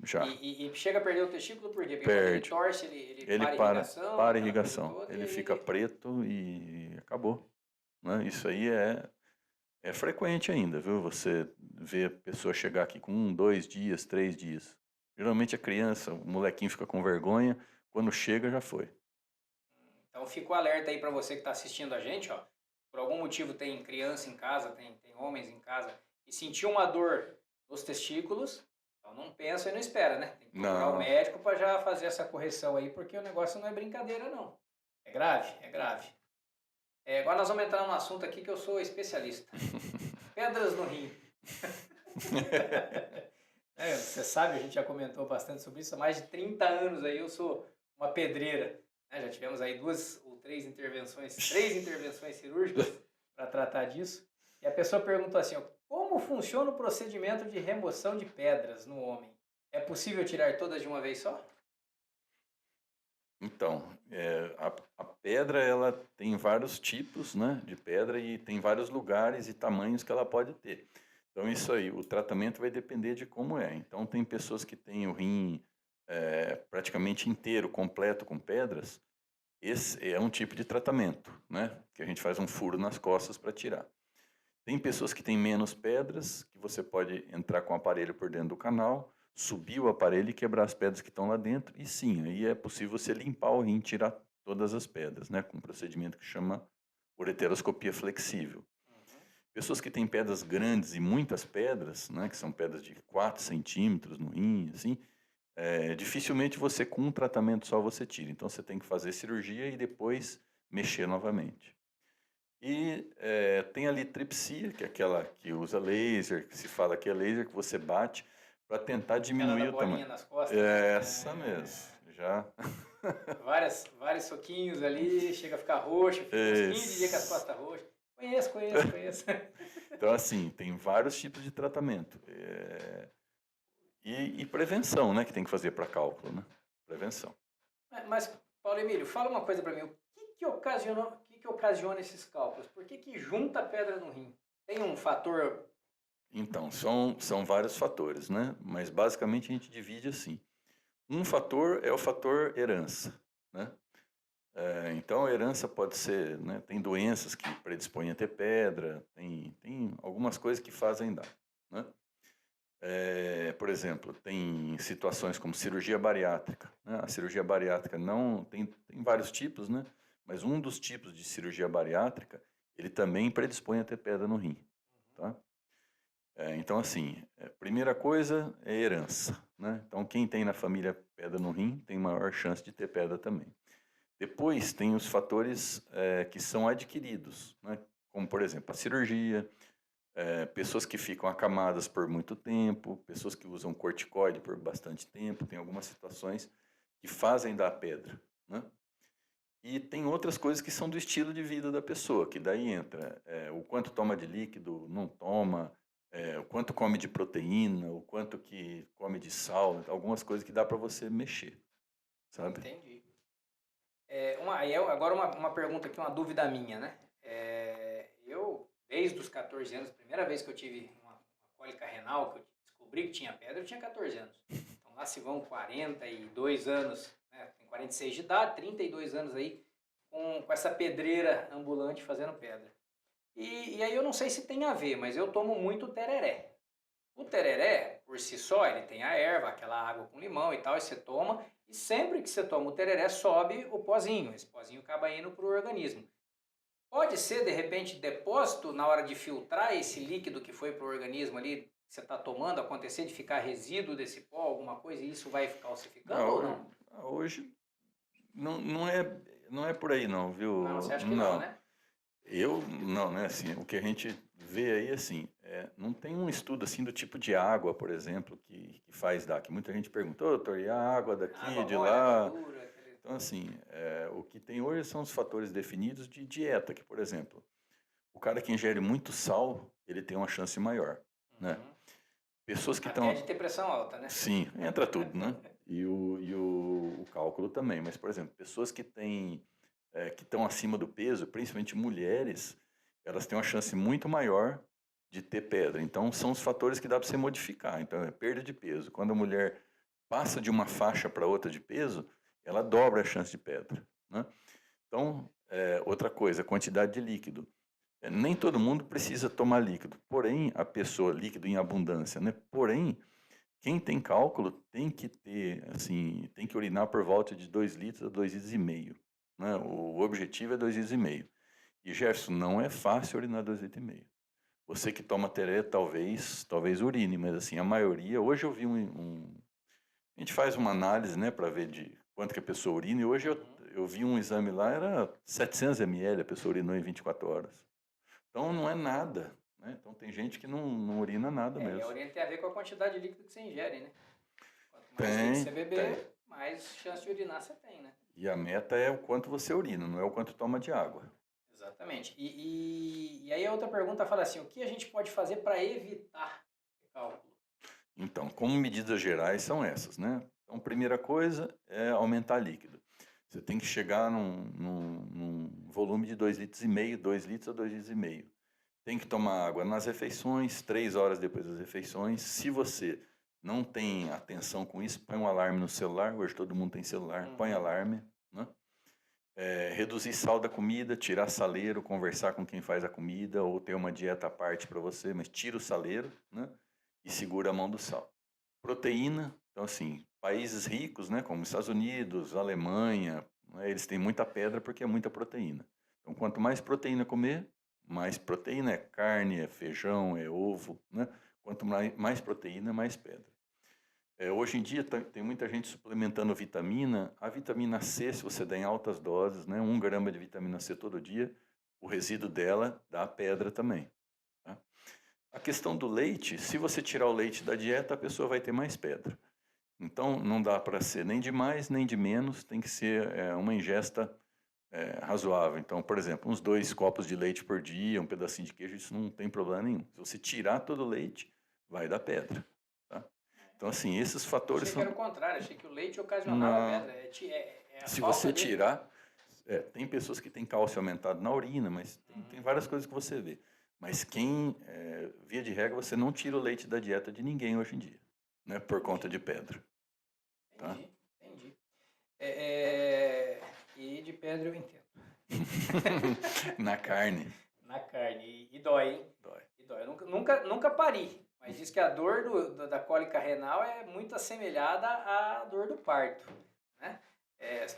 Já. E chega a perder o testículo por quê? Porque Perde. quando ele torce, ele para a irrigação. Para a irrigação. Ele fica preto e acabou. Né? Isso aí é frequente ainda, viu? Você vê a pessoa chegar aqui com 1, 2 dias, 3 dias. Geralmente a criança, o molequinho fica com vergonha, quando chega já foi. Então fica o alerta aí para você que está assistindo a gente, ó. Por algum motivo tem criança em casa, tem homens em casa, e sentiu uma dor nos testículos, então não pensa e não espera, né? Tem que procurar o médico para já fazer essa correção aí, porque o negócio não é brincadeira, não. É grave, é grave. Agora nós vamos entrar num assunto aqui que eu sou especialista. Pedras no rim. Você sabe, a gente já comentou bastante sobre isso. Há mais de 30 anos aí eu sou uma pedreira. Já tivemos aí 2 ou 3 intervenções cirúrgicas para tratar disso. E a pessoa perguntou assim, ó, como funciona o procedimento de remoção de pedras no homem? É possível tirar todas de uma vez só? Então, a pedra, ela tem vários tipos, né, de pedra e tem vários lugares e tamanhos que ela pode ter. Então, isso aí, o tratamento vai depender de como é. Então, tem pessoas que têm o rim praticamente inteiro, completo com pedras. Esse é um tipo de tratamento, né, que a gente faz um furo nas costas para tirar. Tem pessoas que têm menos pedras, que você pode entrar com o aparelho por dentro do canal, subir o aparelho e quebrar as pedras que estão lá dentro. E sim, aí é possível você limpar o rim, tirar todas as pedras, né? Com um procedimento que chama ureteroscopia flexível. Pessoas que têm pedras grandes e muitas pedras, né? Que são pedras de 4 centímetros no rim, assim, dificilmente você, com um tratamento só, você tira. Então, você tem que fazer cirurgia e depois mexer novamente. E tem a litripsia, que é aquela que usa laser, que se fala que é laser, que você bate para tentar Aquela diminuir da o bolinha tamanho. nas costas, É né? essa mesmo, já. Vários soquinhos ali, chega a ficar roxo, fica uns 15 dias com as costas roxas. Conheço. Então, assim, tem vários tipos de tratamento. E prevenção, né, que tem que fazer para cálculo, né? Prevenção. Mas, Paulo Emílio, fala uma coisa para mim. O que ocasiona esses cálculos? Por que junta a pedra no rim? Tem um fator... Então, são vários fatores, né? Mas basicamente a gente divide assim. Um fator é o fator herança, né? Então a herança pode ser, né? Tem doenças que predispõem a ter pedra, tem algumas coisas que fazem dar, né? Por exemplo, tem situações como cirurgia bariátrica, né? A cirurgia bariátrica não tem vários tipos, né? Mas um dos tipos de cirurgia bariátrica, ele também predispõe a ter pedra no rim, tá? Então, assim, primeira coisa é herança, né? Então, quem tem na família pedra no rim tem maior chance de ter pedra também. Depois, tem os fatores que são adquiridos, né? Como, por exemplo, a cirurgia, pessoas que ficam acamadas por muito tempo, pessoas que usam corticoide por bastante tempo, tem algumas situações que fazem dar pedra, né? E tem outras coisas que são do estilo de vida da pessoa, que daí entra o quanto toma de líquido, não toma, o quanto come de proteína, o quanto que come de sal, algumas coisas que dá para você mexer, sabe? Entendi. Agora uma pergunta aqui, uma dúvida minha, né? Eu, desde os 14 anos, a primeira vez que eu tive uma cólica renal, que eu descobri que tinha pedra, eu tinha 14 anos. Então lá se vão 42 anos, né? Tem 46 de idade, 32 anos aí, com essa pedreira ambulante fazendo pedra. E aí eu não sei se tem a ver, mas eu tomo muito tereré. O tereré, por si só, ele tem a erva, aquela água com limão e tal, e você toma, e sempre que você toma o tereré, sobe o pozinho. Esse pozinho acaba indo para o organismo. Pode ser, de repente, depósito na hora de filtrar esse líquido que foi para o organismo ali, que você está tomando, acontecer de ficar resíduo desse pó, alguma coisa, e isso vai calcificando ou não? Hoje não é por aí não, Não, viu? você acha que não, Não. né? Eu, não, né, assim, o que a gente vê aí, assim, não tem um estudo, assim, do tipo de água, por exemplo, que faz dar, que muita gente pergunta, ô, doutor, e a água daqui, Água de mole, água lá? dura, Então, assim, o que tem hoje são os fatores definidos de dieta, que, por exemplo, o cara que ingere muito sal, ele tem uma chance maior, né? Pessoas que até estão... de ter pressão alta, né? Sim, entra tudo, né? E o cálculo também, mas, por exemplo, pessoas que estão acima do peso, principalmente mulheres, elas têm uma chance muito maior de ter pedra. Então, são os fatores que dá para você modificar. Então, é perda de peso. Quando a mulher passa de uma faixa para outra de peso, ela dobra a chance de pedra, né? Então, outra coisa, quantidade de líquido. Nem todo mundo precisa tomar líquido, porém, a pessoa, líquido em abundância, né? Porém, quem tem cálculo tem que ter, assim, tem que urinar por volta de 2 litros a 2 litros e meio, né? O objetivo é 2 litros e meio. E, Jefferson, não é fácil urinar 2 litros e meio. Você que toma tereré, talvez urine, mas assim, a maioria... Hoje eu vi a gente faz uma análise, né, para ver de quanto que a pessoa urina, e hoje eu vi um exame lá, era 700 ml, a pessoa urinou em 24 horas. Então, não é nada, né? Então, tem gente que não urina nada E a mesmo. urina tem a ver com a quantidade de líquido que você ingere, né? Quanto mais líquido Tem, você tem. beber, mais chance de urinar você tem, né? E a meta é o quanto você urina, não é o quanto toma de água. Exatamente. E aí a outra pergunta fala assim, o que a gente pode fazer para evitar o cálculo? Então, como medidas gerais são essas, né? Então, primeira coisa é aumentar líquido. Você tem que chegar num volume de 2 litros e meio, 2 litros a 2 litros e meio. Tem que tomar água nas refeições, 3 horas depois das refeições. Se você não tem atenção com isso, põe um alarme no celular. Hoje todo mundo tem celular, põe alarme, né? Reduzir sal da comida, tirar saleiro, conversar com quem faz a comida, ou ter uma dieta à parte para você, mas tira o saleiro, né? E segura a mão do sal. Proteína, então assim, países ricos, né, como Estados Unidos, Alemanha, né, eles têm muita pedra porque é muita proteína. Então, quanto mais proteína comer, mais proteína é carne, é feijão, é ovo, né? Quanto mais proteína, mais pedra. Hoje em dia tem muita gente suplementando vitamina. A vitamina C, se você der em altas doses, né, 1 grama de vitamina C todo dia, o resíduo dela dá pedra também. Tá? A questão do leite, se você tirar o leite da dieta, a pessoa vai ter mais pedra. Então, não dá para ser nem de mais, nem de menos, tem que ser uma ingesta razoável. Então, por exemplo, uns 2 copos de leite por dia, um pedacinho de queijo, isso não tem problema nenhum. Se você tirar todo o leite, vai dar pedra. Tá? Então, assim, esses fatores Achei que era o contrário, achei que o leite ocasionava Não. pedra. É a Se falta você dele. tirar, tem pessoas que têm cálcio aumentado na urina, mas tem várias coisas que você vê. Mas via de regra, você não tira o leite da dieta de ninguém hoje em dia, né, por conta de pedra. Tá? Entendi. E de pedra eu entendo. Na carne. Na carne. E dói, hein? Dói. E dói. Eu nunca pari, mas diz que a dor da cólica renal é muito assemelhada à dor do parto, né?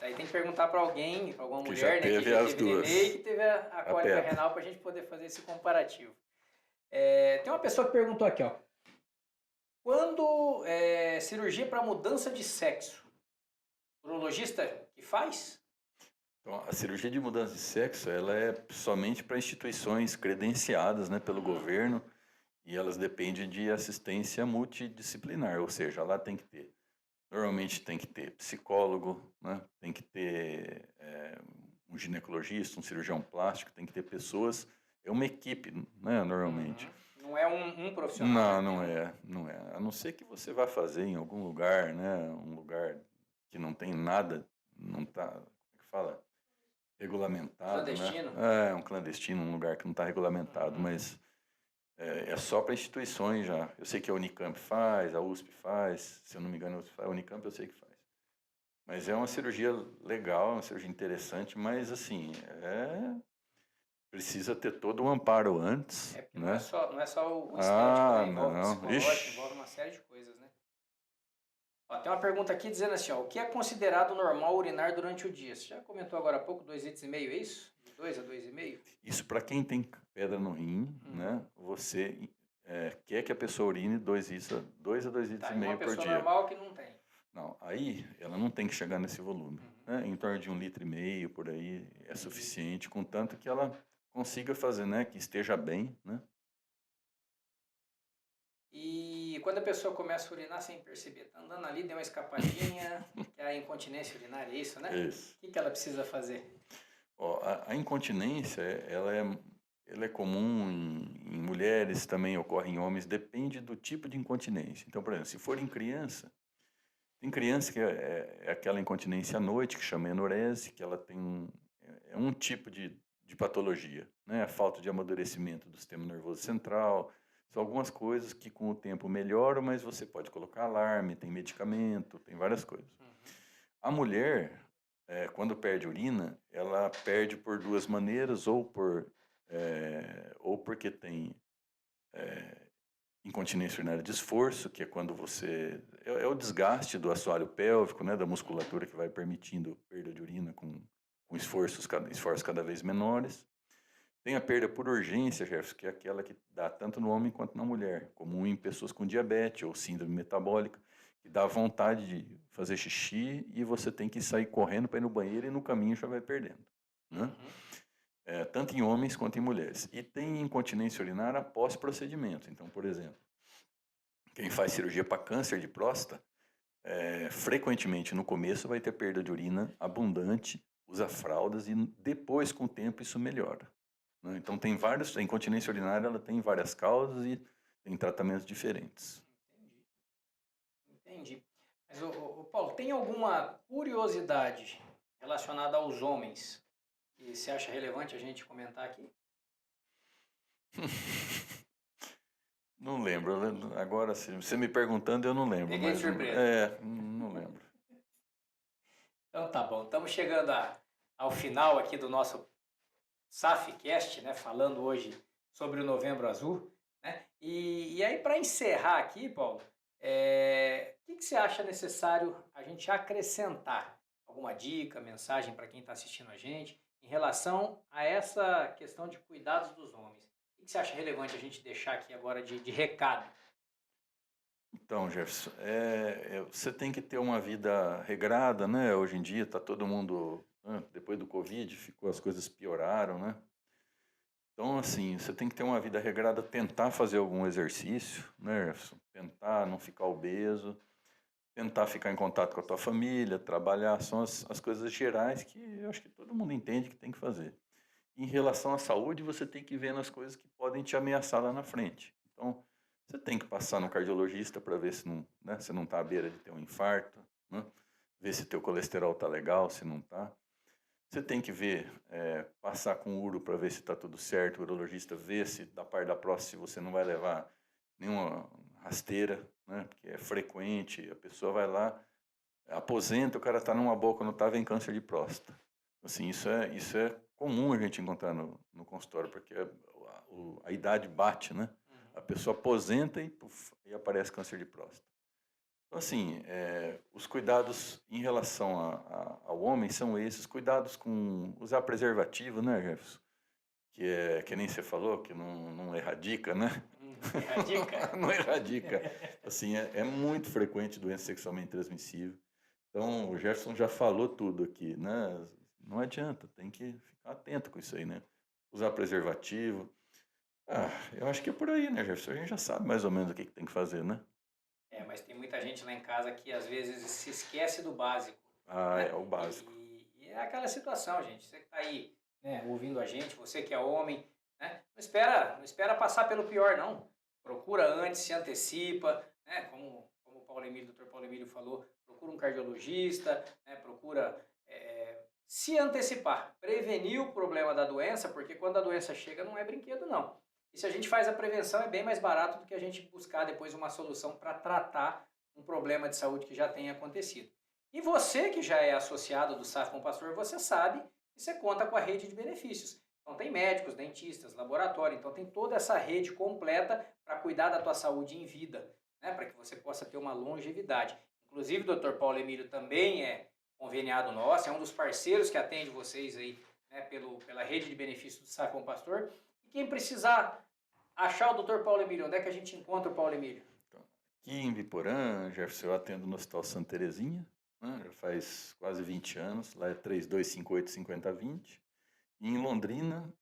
Aí tem que perguntar para alguém, para alguma mulher, né, que as teve duas. neném e que teve a cólica pedra. renal para a gente poder fazer esse comparativo. Tem uma pessoa que perguntou aqui, ó. Quando cirurgia para mudança de sexo, urologista que faz? Então, a cirurgia de mudança de sexo, ela é somente para instituições credenciadas, né, pelo governo, e elas dependem de assistência multidisciplinar, ou seja, lá normalmente tem que ter psicólogo, né, tem que ter um ginecologista, um cirurgião plástico, tem que ter pessoas, é uma equipe, né, normalmente. Não é um profissional. Não é. A não ser que você vá fazer em algum lugar, né, um lugar que não tem nada, não está, como é que fala? Regulamentado, Clandestino? né? Um clandestino, um lugar que não está regulamentado, mas é só para instituições já. Eu sei que a Unicamp faz, a USP faz, se eu não me engano, a Unicamp eu sei que faz. Mas é uma cirurgia legal, uma cirurgia interessante, mas assim, precisa ter todo um amparo antes, Porque né? não é só o estético, né? Envolve não. psicológico, envolve uma série de coisas, né? Ó, tem uma pergunta aqui dizendo assim, ó, o que é considerado normal urinar durante o dia? Você já comentou agora há pouco, 2,5 litros, é isso? De 2 a 2,5? Isso para quem tem pedra no rim, né? Você quer que a pessoa urine 2 a 2,5 litros por dia. Uma pessoa normal que não tem. Não, aí ela não tem que chegar nesse volume. Né? Em torno de 1,5 litro por aí é suficiente, contanto que ela consiga fazer, né? Que esteja bem, né? E quando a pessoa começa a urinar sem perceber, tá andando ali, deu uma escapadinha, que é a incontinência urinária, é isso, né? Isso. O que ela precisa fazer? Ó, a incontinência, ela é comum em mulheres, também ocorre em homens, depende do tipo de incontinência. Então, por exemplo, se for em criança, tem criança que é aquela incontinência à noite, que chama enurese, que ela tem um tipo de patologia, né? A falta de amadurecimento do sistema nervoso central, são algumas coisas que com o tempo melhoram, mas você pode colocar alarme, tem medicamento, tem várias coisas. A mulher, quando perde urina, ela perde por 2 maneiras, ou porque tem incontinência urinária de esforço, que é quando você... É o desgaste do assoalho pélvico, né, da musculatura que vai permitindo perda de urina com esforços cada vez menores. Tem a perda por urgência, Jefferson, que é aquela que dá tanto no homem quanto na mulher, comum em pessoas com diabetes ou síndrome metabólica, que dá vontade de fazer xixi e você tem que sair correndo para ir no banheiro e no caminho já vai perdendo. Né? Tanto em homens quanto em mulheres. E tem incontinência urinária após procedimento. Então, por exemplo, quem faz cirurgia para câncer de próstata, frequentemente no começo vai ter perda de urina abundante, usa fraldas e depois, com o tempo, isso melhora. Né? Então, a incontinência urinária ela tem várias causas e tem tratamentos diferentes. Entendi. Mas, Paulo, tem alguma curiosidade relacionada aos homens que você acha relevante a gente comentar aqui? Não lembro. Agora, se você me perguntando, eu não lembro. Peguei de surpresa. Não lembro. Então tá bom. Estamos chegando ao final aqui do nosso SAFcast, né? Falando hoje sobre o Novembro Azul. Né? E aí, para encerrar aqui, Paulo, O que você acha necessário a gente acrescentar? Alguma dica, mensagem para quem está assistindo a gente em relação a essa questão de cuidados dos homens? O que você acha relevante a gente deixar aqui agora de recado? Então, Jefferson, você tem que ter uma vida regrada, né? Hoje em dia está todo mundo, né, depois do Covid, as coisas pioraram, né? Então, assim, você tem que ter uma vida regrada, tentar fazer algum exercício, né, Jefferson? Tentar não ficar obeso, tentar ficar em contato com a tua família, trabalhar, são as coisas gerais que eu acho que todo mundo entende que tem que fazer. Em relação à saúde, você tem que ver nas coisas que podem te ameaçar lá na frente. Então, você tem que passar no cardiologista para ver se não, né, você não está à beira de ter um infarto, né? Ver se teu colesterol está legal, se não está. Você tem que ver, passar com o uro para ver se está tudo certo, o urologista vê se da parte da próstata se você não vai levar nenhuma rasteira, né? Porque é frequente, a pessoa vai lá, aposenta, o cara está numa boa, quando está, vem câncer de próstata. Assim, isso é comum a gente encontrar no consultório, porque a idade bate, né? A pessoa aposenta e, puf, e aparece câncer de próstata. Então, assim, os cuidados em relação ao homem são esses, cuidados com usar preservativo, né, Jefferson? Que nem você falou, que não erradica, né? Erradica? Não erradica. Assim, é muito frequente doença sexualmente transmissível. Então, o Jefferson já falou tudo aqui, né? Não adianta, tem que ficar atento com isso aí, né? Usar preservativo. Eu acho que é por aí, né, Jefferson? A gente já sabe mais ou menos o que tem que fazer, né? Mas tem muita gente lá em casa que às vezes se esquece do básico, É né? o básico. E é aquela situação, gente. Você que está aí, né, ouvindo a gente, você que é homem, né? Não espera passar pelo pior, não. Procura antes, se antecipa, né? Como o Dr. Paulo Emílio falou, procura um cardiologista, né? Procura se antecipar, prevenir o problema da doença, porque quando a doença chega não é brinquedo, não. E se a gente faz a prevenção, é bem mais barato do que a gente buscar depois uma solução para tratar um problema de saúde que já tenha acontecido. E você que já é associado do SAF Bom Pastor, você sabe que você conta com a rede de benefícios. Então tem médicos, dentistas, laboratório, então tem toda essa rede completa para cuidar da tua saúde em vida, né? Para que você possa ter uma longevidade. Inclusive o Dr. Paulo Emílio também é conveniado nosso, é um dos parceiros que atende vocês aí, né, pela rede de benefícios do SAF Bom Pastor. E quem precisar achar o Dr. Paulo Emílio, onde é que a gente encontra o Paulo Emílio? Aqui em Biporã, Jefferson, eu atendo no Hospital Santa Terezinha, né? Já faz quase 20 anos, lá é 3258-5020. E em Londrina,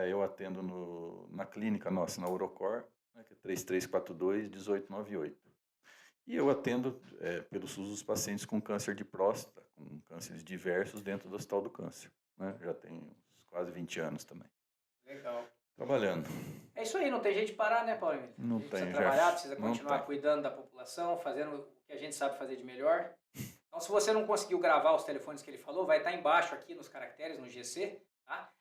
eu atendo na clínica nossa, na Urocor, né, que é 3342-1898. E eu atendo pelo SUS os pacientes com câncer de próstata, com cânceres diversos dentro do Hospital do Câncer, né? Já tem quase 20 anos também. Legal. Trabalhando. É isso aí, não tem jeito de parar, né, Paulo Emílio? Não A gente tem, precisa trabalhar, Jeff. precisa Não continuar tem. cuidando da população, fazendo o que a gente sabe fazer de melhor. Então, se você não conseguiu gravar os telefones que ele falou, vai estar embaixo aqui nos caracteres, no GC, tá?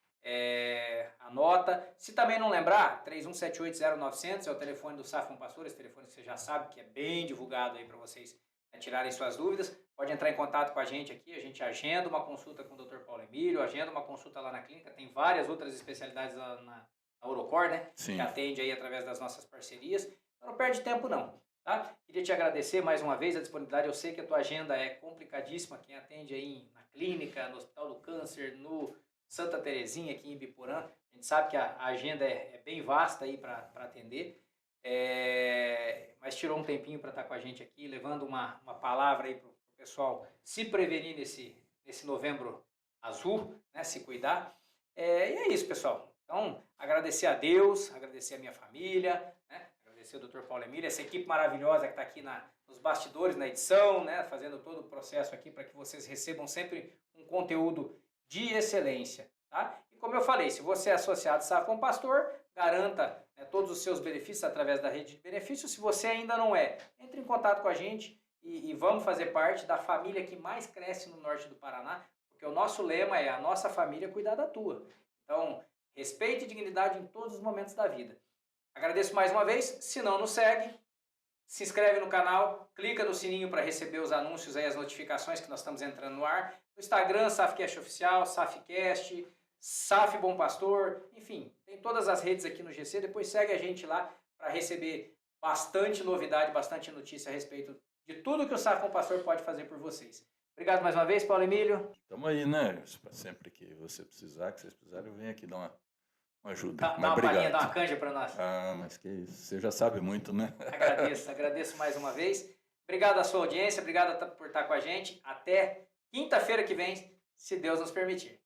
Anota. Se também não lembrar, 31780900 é o telefone do SAF Bom Pastor, esse telefone que você já sabe, que é bem divulgado aí para vocês, né, tirarem suas dúvidas. Pode entrar em contato com a gente aqui, a gente agenda uma consulta com o Dr. Paulo Emílio, agenda uma consulta lá na clínica, tem várias outras especialidades lá na Urocor, né? Sim. Que atende aí através das nossas parcerias. Então não perde tempo não, tá? Queria te agradecer mais uma vez a disponibilidade. Eu sei que a tua agenda é complicadíssima, quem atende aí na clínica, no Hospital do Câncer, no Santa Terezinha aqui em Biporã. A gente sabe que a agenda é bem vasta aí para atender. Mas tirou um tempinho para estar com a gente aqui, levando uma palavra aí para o pessoal se prevenir nesse novembro azul, né? Se cuidar. E é isso, pessoal. Então, agradecer a Deus, agradecer a minha família, né? Agradecer o Dr. Paulo Emílio, essa equipe maravilhosa que está aqui nos bastidores, na edição, né? Fazendo todo o processo aqui para que vocês recebam sempre um conteúdo de excelência, tá? E como eu falei, se você é associado SAF Bom Pastor, garanta, né, todos os seus benefícios através da rede de benefícios. Se você ainda não é, entre em contato com a gente e vamos fazer parte da família que mais cresce no norte do Paraná, porque o nosso lema é a nossa família cuidar da tua. Então, respeito e dignidade em todos os momentos da vida. Agradeço mais uma vez. Se não nos segue, se inscreve no canal, clica no sininho para receber os anúncios aí, as notificações que nós estamos entrando no ar. No Instagram, SAFcast Oficial, SAFcast, SAF Bom Pastor, enfim, tem todas as redes aqui no GC. Depois segue a gente lá para receber bastante novidade, bastante notícia a respeito de tudo que o Safra com Pastor pode fazer por vocês. Obrigado mais uma vez, Paulo Emílio. Estamos aí, né? Sempre que você precisar, que vocês precisarem, eu venho aqui dar uma ajuda. Dá uma palhinha, dá uma canja para nós. Ah, mas que isso, você já sabe muito, né? Agradeço mais uma vez. Obrigado à sua audiência, obrigado por estar com a gente. Até quinta-feira que vem, se Deus nos permitir.